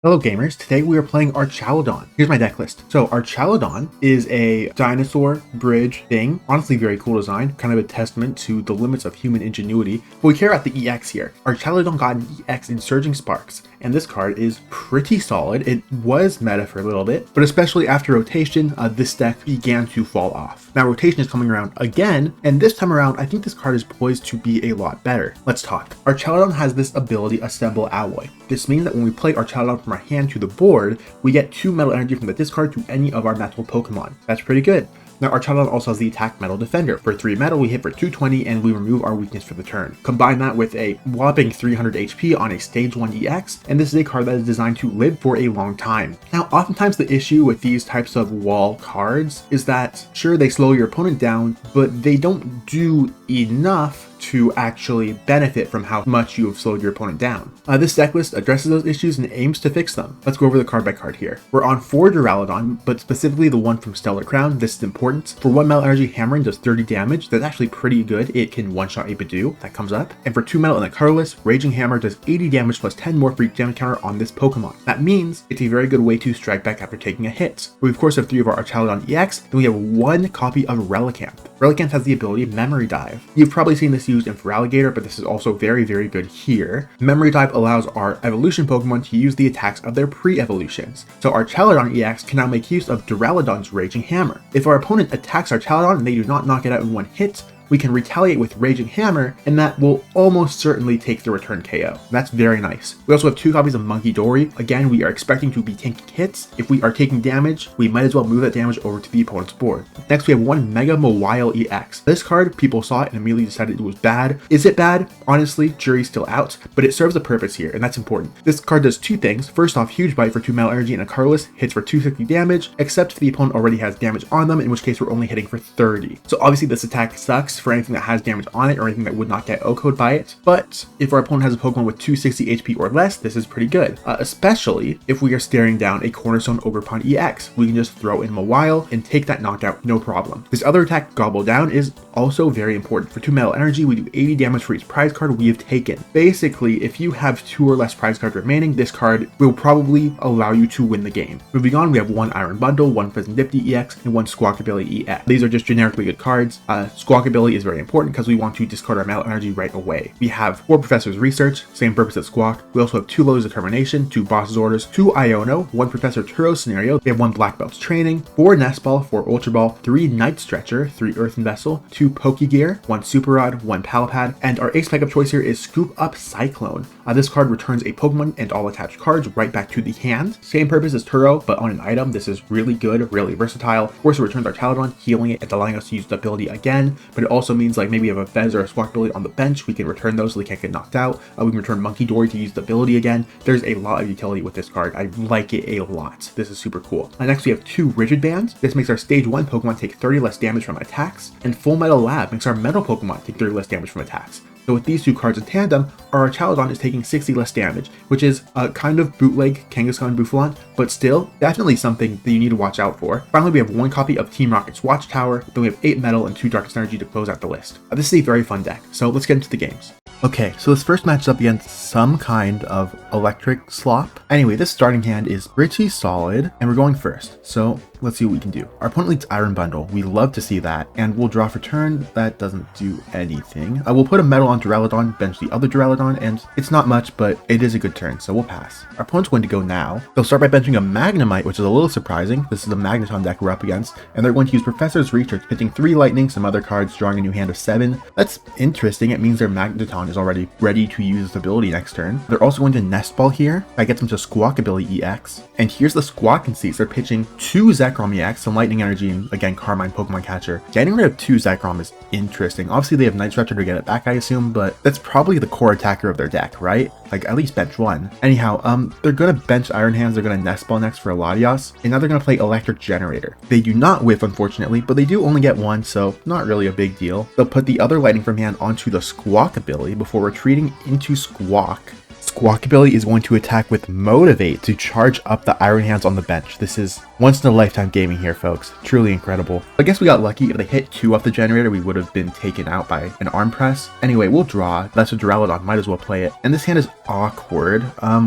Hello gamers, today we are playing Archaludon. Here's my deck list. So Archaludon is a dinosaur bridge thing. Honestly, very cool design, kind of a testament to the limits of human ingenuity. But we care about the EX here. Archaludon got an EX in Surging Sparks, and this card is pretty solid. It was meta for a little bit, but especially after rotation, this deck began to fall off. Now rotation is coming around again, and this time around, I think this card is poised to be a lot better. Let's talk. Archaludon has this ability, Assemble Alloy. This means that when we play Archaludon from our hand to the board, we get 2 Metal Energy from the discard to any of our Metal Pokemon. That's pretty good. Now Archaludon also has the attack Metal Defender. For 3 Metal, we hit for 220 and we remove our weakness for the turn. Combine that with a whopping 300 HP on a Stage 1 EX, and this is a card that is designed to live for a long time. Now oftentimes the issue with these types of wall cards is that, sure, they slow your opponent down, but they don't do enough to actually benefit from how much you have slowed your opponent down. This deck list addresses those issues and aims to fix them. Let's go over the card by card here. We're on 4 Duraludon, but specifically the one from Stellar Crown. This is important. For 1 Metal Energy, Hammering does 30 damage. That's actually pretty good. It can one-shot a Bidoof. That comes up. And for 2 Metal and a colorless, Raging Hammer does 80 damage plus 10 more freak damage counter on this Pokemon. That means it's a very good way to strike back after taking a hit. We of course have 3 of our Archaludon EX, then we have 1 copy of Relicanth. Relicanth has the ability of Memory Dive. You've probably seen this used in Feraligatr, but this is also very, very good here. Memory Dive allows our evolution Pokemon to use the attacks of their pre-evolutions. So Archaludon EX can now make use of Duraludon's Raging Hammer. If our opponent attacks Archaludon and they do not knock it out in 1 hit, we can retaliate with Raging Hammer, and that will almost certainly take the return KO. That's very nice. We also have 2 copies of Munkidori. Again, we are expecting to be tanking hits. If we are taking damage, we might as well move that damage over to the opponent's board. Next, we have 1 Mega Mawile EX. This card, people saw it and immediately decided it was bad. Is it bad? Honestly, jury's still out, but it serves a purpose here, and that's important. This card does 2 things. First off, Huge Bite for 2 Metal Energy and a colorless, hits for 260 damage, except if the opponent already has damage on them, in which case we're only hitting for 30. So obviously this attack sucks for anything that has damage on it or anything that would not get O-code by it, but if our opponent has a Pokemon with 260 HP or less, this is pretty good, especially if we are staring down a Cornerstone Ogerpon EX. We can just throw in Mawile and take that knockout, no problem. This other attack, Gobble Down, is also very important. For 2 Metal Energy, we do 80 damage for each prize card we have taken. Basically, if you have 2 or less prize cards remaining, this card will probably allow you to win the game. Moving on, we have 1 Iron Bundle, 1 Fezandipiti EX, and 1 Squawkabilly EX. These are just generically good cards. Squawkabilly is very important because we want to discard our Metal Energy right away. We have 4 Professor's Research, same purpose as Squawk. We also have 2 Lotus Determination, 2 Boss's Orders, 2 Iono, 1 Professor Turo Scenario. We have 1 Black Belt's Training, 4 Nest Ball, 4 Ultra Ball, 3 Night Stretcher, 3 Earthen Vessel, 2 Pokégear, 1 Super Rod, 1 Pal Pad, and our ace pickup choice here is Scoop Up Cyclone. This card returns a Pokemon and all attached cards right back to the hand. Same purpose as Turo, but on an item. This is really good, really versatile. Of course, it returns our Archaludon, healing it and allowing us to use the ability again, but it also means like maybe we have a Fez or a Squawkabilly on the bench, we can return those so they can't get knocked out. We can return Munkidori to use the ability again. There's a lot of utility with this card. I like it a lot. This is super cool. Next, we have 2 Rigid Bands. This makes our Stage 1 Pokemon take 30 less damage from attacks, and Full Metal Lab makes our Metal Pokemon take 30 less damage from attacks. So with these 2 cards in tandem, our Archaludon is taking 60 less damage, which is a kind of bootleg Kangaskhan and Buffalon, but still definitely something that you need to watch out for. Finally, we have 1 copy of Team Rocket's Watchtower, then we have 8 Metal and 2 Darkness Energy to close out the list. This is a very fun deck, so let's get into the games. Okay, so this first matches up against some kind of electric slop. Anyway, this starting hand is pretty solid, and we're going first, so let's see what we can do. Our opponent leads Iron Bundle. We love to see that, and we'll draw for turn. That doesn't do anything. We'll put a Metal on Duraludon, bench the other Duraludon, and it's not much, but it is a good turn, so we'll pass. Our opponent's going to go now. They'll start by benching a Magnemite, which is a little surprising. This is a Magneton deck we're up against, and they're going to use Professor's Research, pitching 3 Lightning, some other cards, drawing a new hand of 7. That's interesting. It means their Magneton is already ready to use this ability next turn. They're also going to Nest Ball here. That gets them to Squawkabilly EX. And here's the Squawk and Seas. They're pitching 2 Zekrom EX, some Lightning Energy, and again, Carmine Pokemon Catcher. Getting rid of 2 Zekrom is interesting. Obviously, they have Night Stretcher to get it back, I assume, but that's probably the core attacker of their deck, right? Like, at least bench 1. Anyhow, they're gonna bench Iron Hands, they're gonna Nest Ball next for a Latias, and now they're gonna play Electric Generator. They do not whiff, unfortunately, but they do only get 1, so not really a big deal. They'll put the other Lightning from hand onto the Squawkabilly before retreating into Squawk. Squawkabilly is going to attack with Motivate to charge up the Iron Hands on the bench. This is once in a lifetime gaming here, folks. Truly incredible. I guess we got lucky. If they hit 2 off the generator, we would have been taken out by an arm press. Anyway, we'll draw. That's a Duraludon. Might as well play it. And this hand is awkward.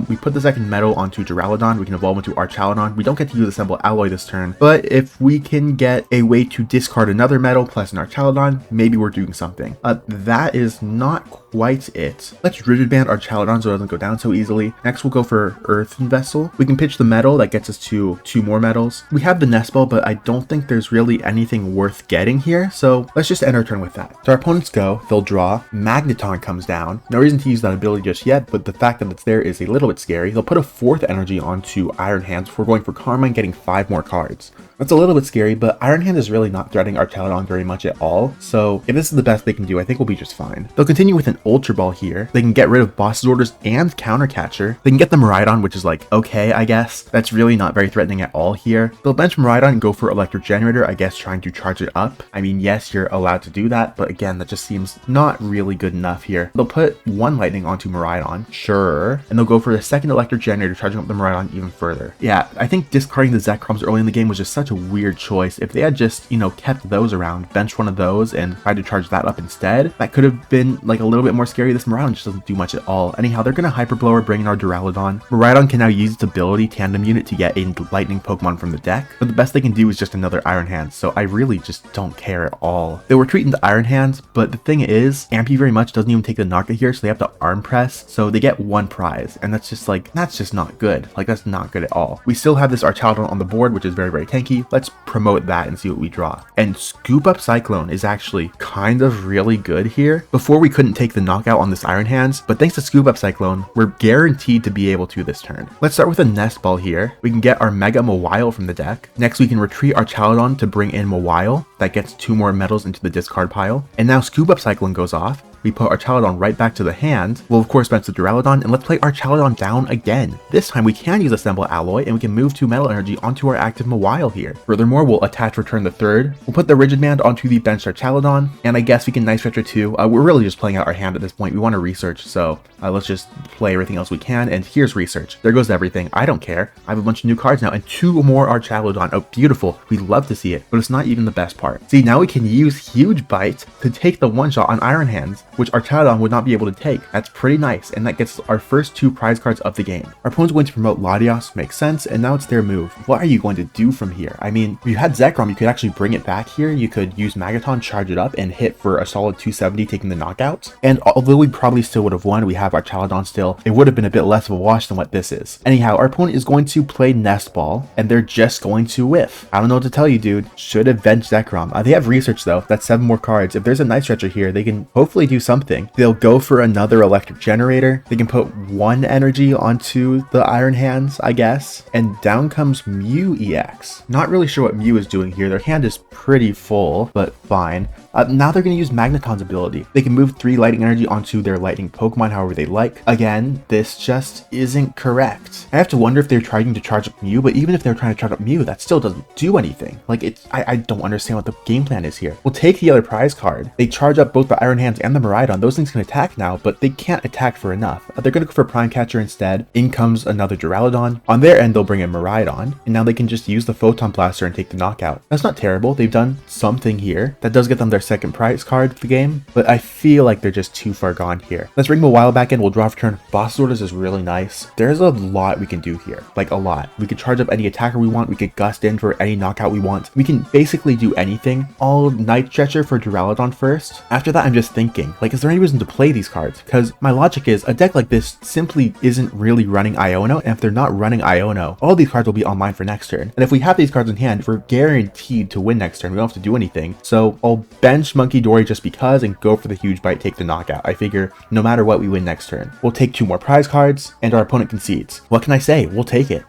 We put the second metal onto Duraludon. We can evolve into Archaludon. We don't get to use Assemble Alloy this turn, but if we can get a way to discard another metal plus an Archaludon, maybe we're doing something. That is not quite it. Let's Rigid Band Archaludon so it doesn't go down so easily. Next, we'll go for Earthen Vessel. We can pitch the metal. That gets us to 2 more metals. We have the Nest Ball, but I don't think there's really anything worth getting here, so let's just end our turn with that. So our opponents go, they'll draw, Magneton comes down. No reason to use that ability just yet, but the fact that it's there is a little bit scary. They'll put a 4th energy onto Iron Hands before going for Karma and getting 5 more cards. That's a little bit scary, but Iron Hand is really not threatening Archaludon very much at all, so if this is the best they can do, I think we'll be just fine. They'll continue with an Ultra Ball here. They can get rid of Boss's Orders and Counter Catcher. They can get the Miraidon, which is like, okay, I guess. That's really not very threatening at all here. They'll bench Miraidon and go for Electric Generator, I guess trying to charge it up. I mean, yes, you're allowed to do that, but again, that just seems not really good enough here. They'll put 1 Lightning onto Miraidon, sure, and they'll go for the second Electric Generator, charging up the Miraidon even further. Yeah, I think discarding the Zekroms early in the game was just such a weird choice. If they had just, you know, kept those around, benched one of those and tried to charge that up instead, that could have been like a little bit more scary. This Miraidon just doesn't do much at all. Anyhow, they're going to Hyper Blower, bring in our Duraludon. Miraidon can now use its ability Tandem Unit to get a Lightning Pokemon from the deck, but the best they can do is just another Iron Hands, so I really just don't care at all. They'll retreat into Iron Hands, but the thing is, Ampy very much doesn't even take the knockout here, so they have to Arm Press, so they get 1 prize, and that's just like, that's just not good. Like, that's not good at all. We still have this Archaludon on the board, which is very, very tanky. Let's promote that and see what we draw. And Scoop Up Cyclone is actually kind of really good here. Before we couldn't take the knockout on this Iron Hands, but thanks to Scoop Up Cyclone, we're guaranteed to be able to this turn. Let's start with a Nest Ball here. We can get our Mega Mawile from the deck. Next, we can retreat Archaludon to bring in Mawile. That gets 2 more metals into the discard pile. And now Scoop Up Cyclone goes off. We put Archaludon right back to the hand. We'll of course bench the Duraludon, and let's play Archaludon down again. This time we can use Assemble Alloy, and we can move 2 Metal Energy onto our active Mawile here. Furthermore, we'll attach Return the Third. We'll put the Rigid Band onto the benched Archaludon, and I guess we can Night Stretcher too. We're really just playing out our hand at this point. We want to research, so let's just play everything else we can, and here's research. There goes everything. I don't care. I have a bunch of new cards now, and 2 more Archaludon. Oh, beautiful. We love to see it, but it's not even the best part. See, now we can use Huge Bite to take the one-shot on Iron Hands, which Archaludon would not be able to take. That's pretty nice, and that gets our first 2 prize cards of the game. Our opponent's going to promote Latios, makes sense, and now it's their move. What are you going to do from here? I mean, if you had Zekrom, you could actually bring it back here. You could use Magneton, charge it up, and hit for a solid 270, taking the knockout. And although we probably still would have won, we have Archaludon still, it would have been a bit less of a wash than what this is. Anyhow, our opponent is going to play Nest Ball, and they're just going to whiff. I don't know what to tell you, dude. Should have benched Zekrom. They have research though. That's 7 more cards. If there's a Night Stretcher here, they can hopefully do something. They'll go for another Electric Generator. They can put 1 energy onto the Iron Hands, I guess. And down comes Mew EX. Not really sure what Mew is doing here. Their hand is pretty full, but fine. Now they're going to use Magneton's ability. They can move 3 Lightning Energy onto their Lightning Pokemon however they like. Again, this just isn't correct. I have to wonder if they're trying to charge up Mew, but even if they're trying to charge up Mew, that still doesn't do anything. Like, I don't understand what the game plan is here. We'll take the other prize card. They charge up both the Iron Hands and the Miraidon. Those things can attack now, but they can't attack for enough. They're going to go for Prime Catcher instead. In comes another Duraludon. On their end, they'll bring in Miraidon, and now they can just use the Photon Blaster and take the knockout. That's not terrible. They've done something here. That does get them their second prize card for the game, but I feel like they're just too far gone here. Let's bring Mawile back in. We'll draw for turn. Boss Orders is really nice. There's a lot we can do here, like a lot. We could charge up any attacker we want. We could gust in for any knockout we want. We can basically do anything. I'll Night Stretcher for Duraludon first. After that, I'm just thinking, like, is there any reason to play these cards? Because my logic is a deck like this simply isn't really running Iono, and if they're not running Iono, all these cards will be online for next turn. And if we have these cards in hand, we're guaranteed to win next turn. We don't have to do anything. So I'll bench Munkidori just because and go for the Huge Bite, take the knockout. I figure no matter what, we win next turn. We'll take 2 more prize cards, and our opponent concedes. What can I say? We'll take it.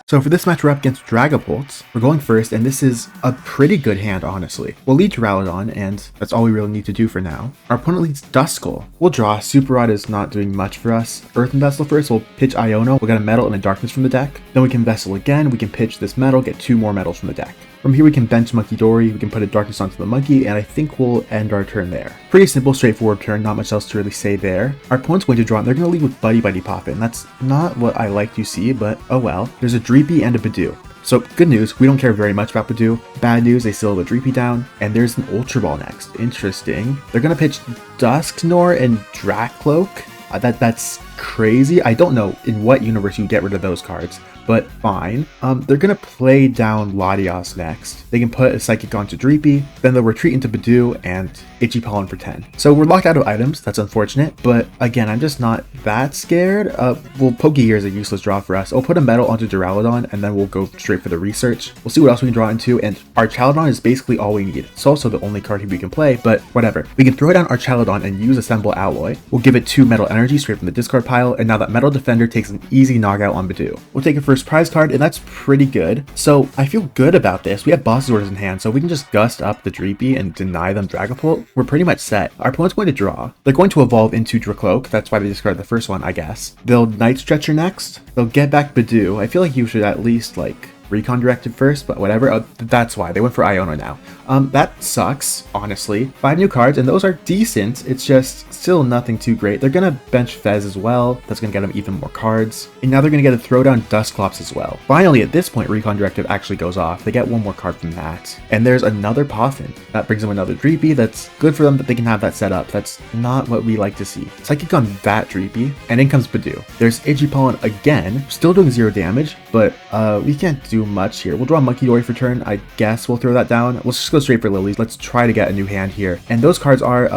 So for this match, we're up against Dragapult. We're going first, and this is a pretty good hand, honestly. We'll lead Duraludon, and that's all we really need to do for now. Our opponent leads Duskull. We'll draw. Super Rod is not doing much for us. Earthen Vessel first. We'll pitch Iono. We'll get a Metal and a Darkness from the deck. Then we can Vessel again. We can pitch this Metal, get 2 more metals from the deck. From here we can bench Munkidori, we can put a Darkness onto the monkey, and I think we'll end our turn there. Pretty simple, straightforward turn, not much else to really say there. Our opponent's going to draw, and they're going to lead with Buddy Pop in. That's not what I like to see, but oh well. There's a Dreepy and a Badoo. So good news, we don't care very much about Badoo. Bad news, they still have a Dreepy down, and there's an Ultra Ball next. Interesting. They're going to pitch Dusknoir and Dracloak. That's crazy. I don't know in what universe you get rid of those cards, but fine. They're gonna play down Latios next. They can put a Psychic onto Dreepy, then they'll retreat into Badoo and Itchy Pollen for 10. So we're locked out of items, that's unfortunate, but again, I'm just not that scared. Well, Pokégear is a useless draw for us. I'll put a Metal onto Duraludon, and then we'll go straight for the research. We'll see what else we can draw into, and Archaludon is basically all we need. It's also the only card we can play, but whatever. We can throw down Archaludon and use Assemble Alloy. We'll give it 2 Metal Energy straight from the discard pile, and now that Metal Defender takes an easy knockout on Badoo. We'll take a first prize card, and that's pretty good. So I feel good about this. We have Boss's Orders in hand, so we can just gust up the Dreepy and deny them Dragapult. We're pretty much set. Our opponent's going to draw. They're going to evolve into Dracloak. That's why they discarded the first one, I guess. They'll Night Stretcher next. They'll get back Badoo. I feel like you should at least like Recon Directive first, but whatever. That's why they went for Iono now. That sucks, honestly. 5 new cards, and those are decent. It's just still nothing too great. They're gonna bench Fez as well. That's gonna get them even more cards. And now they're gonna get a Throwdown Dusclops as well. Finally, at this point, Recon Directive actually goes off. They get 1 more card from that. And there's another Poffin. That brings them another Dreepy. That's good for them that they can have that set up. That's not what we like to see. Psychic on that Dreepy, and in comes Badoo. There's Itchy Pollen again, still doing 0 damage, but we can't do much here. We'll draw Munkidori for turn. I guess we'll throw that down. Let's just go straight for Lilies. Let's try to get a new hand here. And those cards are,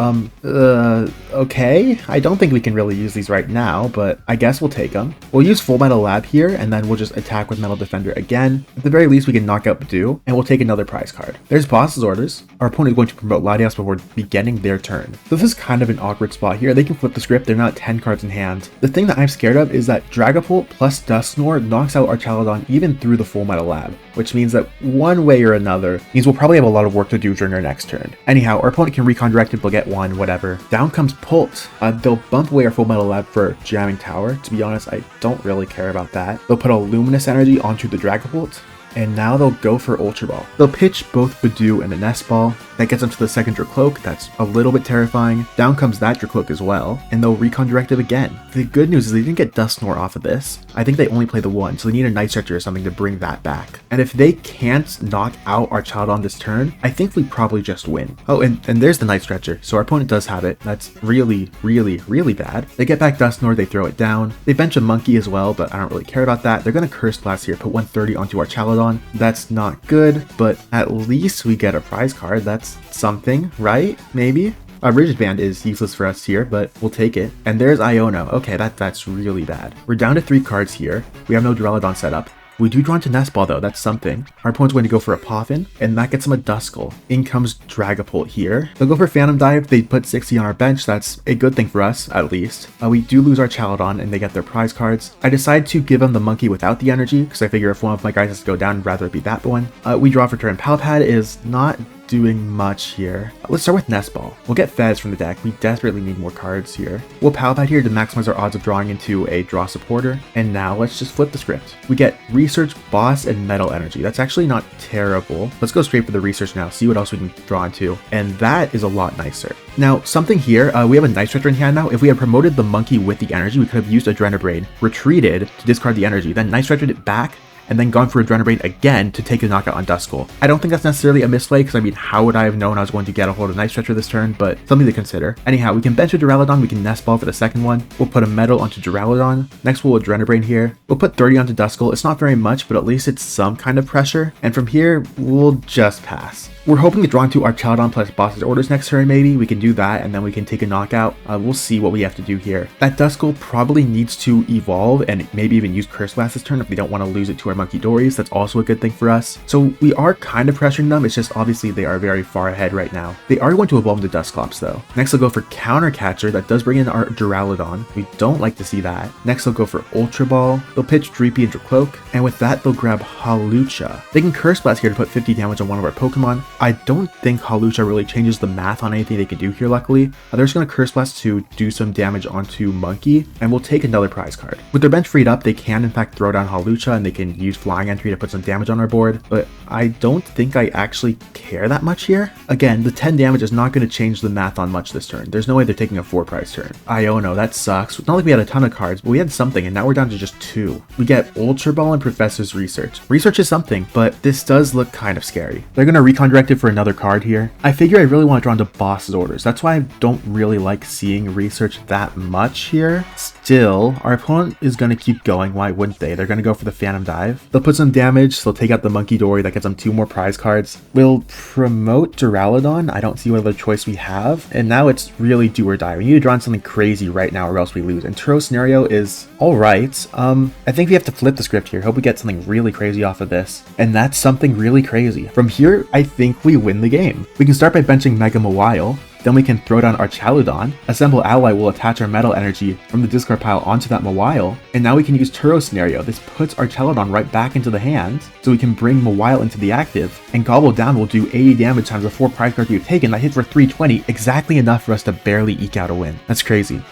okay. I don't think we can really use these right now, but I guess we'll take them. We'll use Full Metal Lab here, and then we'll just attack with Metal Defender again. At the very least, we can knock out Badoo, and we'll take another prize card. There's Boss's Orders. Our opponent is going to promote Latios before beginning their turn. So this is kind of an awkward spot here. They can flip the script. They're not 10 cards in hand. The thing that I'm scared of is that Dragapult plus Dusknoir knocks out Archaludon even through the Full Metal Lab, which means that one way or another means we'll probably have a lot of work to do during our next turn. Anyhow, our opponent can Recon Directive, they'll get 1, whatever. Down comes Pult. They'll bump away our Full Metal Lab for Jamming Tower. To be honest, I don't really care about that. They'll put a Luminous Energy onto the Dragapult, and now they'll go for Ultra Ball. They'll pitch both Badoo and a Nest Ball. That gets them to the second Dracloak. That's a little bit terrifying. Down comes that Dracloak as well, and they'll Recon Directive again. The good news is they didn't get Dusknoir off of this. I think they only play the 1, so they need a Night Stretcher or something to bring that back. And if they can't knock out our child on this turn, I think we probably just win. Oh, and there's the Night Stretcher, so our opponent does have it. That's really, really, really bad. They get back Dusknoir, they throw it down. They bench a Monkey as well, but I don't really care about that. They're gonna Curse Blast here, put 130 onto our Archaludon. That's not good, but at least we get a prize card. That's something, right? Maybe? Rigid Band is useless for us here, but we'll take it. And there's Iono. Okay, that's really bad. We're down to 3 cards here. We have no Duraludon set up. We do draw into Nest Ball though, that's something. Our opponent's going to go for a Poffin, and that gets him a Duskull. In comes Dragapult here. They'll go for Phantom Dive, they put 60 on our bench, that's a good thing for us, at least. We do lose our Archaludon, and they get their prize cards. I decide to give them the Monkey without the energy, because I figure if one of my guys has to go down, I'd rather it be that one. We draw for turn. Pal Pad is not doing much here. Let's start with Nest Ball. We'll get Fez from the deck. We desperately need more cards here. We'll Pal Pad here to maximize our odds of drawing into a draw supporter. And now let's just flip the script. We get Research, Boss, and Metal Energy. That's actually not terrible. Let's go straight for the Research now, see what else we can draw into. And that is a lot nicer. Now, something here, we have a Night Stretcher in hand now. If we had promoted the Monkey with the energy, we could have used Adrenabrain, retreated to discard the energy, then Night Stretchered it back, and then gone for Adrenabrain again to take a knockout on Duskull. I don't think that's necessarily a misplay, because I mean, how would I have known I was going to get a hold of Night Stretcher this turn, but something to consider. Anyhow, we can bench a Duraludon, we can Nest Ball for the second one. We'll put a Metal onto Duraludon. Next we'll Adrenabrain here. We'll put 30 onto Duskull. It's not very much, but at least it's some kind of pressure. And from here, we'll just pass. We're hoping to draw into Archaludon plus Boss's Orders next turn, maybe. We can do that, and then we can take a knockout. We'll see what we have to do here. That Duskull probably needs to evolve, and maybe even use Curse Blast this turn if we don't want to lose it to our Munkidoris. That's also a good thing for us. So we are kind of pressuring them, it's just obviously they are very far ahead right now. They are going to evolve into Dusclops though. Next they'll go for Counter Catcher, that does bring in our Duraludon. We don't like to see that. Next they'll go for Ultra Ball. They'll pitch Dreepy and Dracloak, and with that they'll grab Hawlucha. They can Curse Blast here to put 50 damage on one of our Pokemon. I don't think Hawlucha really changes the math on anything they can do here, luckily. They're just going to Curse Blast to do some damage onto Monkey, and we'll take another prize card. With their bench freed up, they can in fact throw down Hawlucha, and they can use Flying Entry to put some damage on our board, but I don't think I actually care that much here. Again, the 10 damage is not going to change the math on much this turn. There's no way they're taking a 4 prize turn. Iono, that sucks. It's not like we had a ton of cards, but we had something, and now we're down to just 2. We get Ultra Ball and Professor's Research. Research is something, but this does look kind of scary. They're going to Recon Directive for another card here. I figure I really want to draw into Boss's Orders. That's why I don't really like seeing Research that much here. Still, our opponent is going to keep going. Why wouldn't they? They're going to go for the Phantom Dive. They'll put some damage, so they'll take out the Munkidori. That gives them 2 more prize cards. We'll promote Duraludon. I don't see what other choice we have. And now it's really do or die. We need to draw in something crazy right now or else we lose. And Turo scenario is alright. I think we have to flip the script here. Hope we get something really crazy off of this. And that's something really crazy. From here, I think we win the game. We can start by benching Mega Mawile. Then we can throw down Archaludon. Assemble Ally will attach our Metal Energy from the discard pile onto that Mawile. And now we can use Turo scenario. This puts Archaludon right back into the hand, so we can bring Mawile into the active. And Gobble Down will do 80 damage times the 4 prize cards we've taken. That hits for 320, exactly enough for us to barely eke out a win. That's crazy.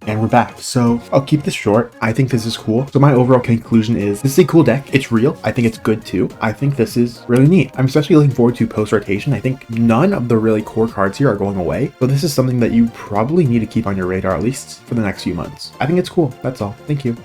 And we're back. So I'll keep this short. I think this is cool. So my overall conclusion is this is a cool deck. It's real. I think it's good too. I think this is really neat. I'm especially looking forward to post rotation. I think none of the really core cards here are going away. So this is something that you probably need to keep on your radar, at least for the next few months. I think it's cool. That's all. Thank you.